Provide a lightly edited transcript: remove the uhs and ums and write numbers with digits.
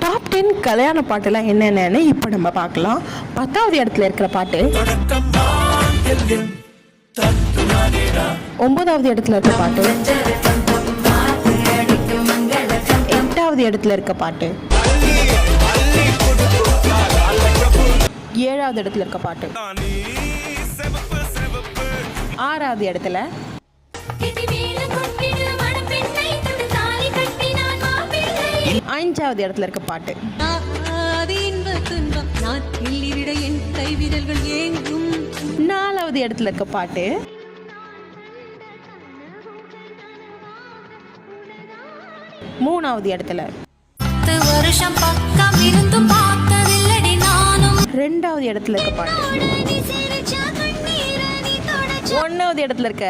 Top 10 கல்யாண பாட்டுலாம் என்னென்னு இப்போ நம்ம பார்க்கலாம். 10வது இடத்துல இருக்கிற பாட்டு, 9வது இடத்துல இருக்கிற பாட்டு, 8வது இடத்துல இருக்க பாட்டு, 7வது இடத்துல இருக்க பாட்டு, 6வது இடத்துல, 5வது இடத்துல இருக்க பாட்டு, 4வது இடத்துல இருக்க பாட்டு, 3வது இடத்துல, 2வது இடத்துல இருக்க பாட்டு, 1வது இடத்துல இருக்க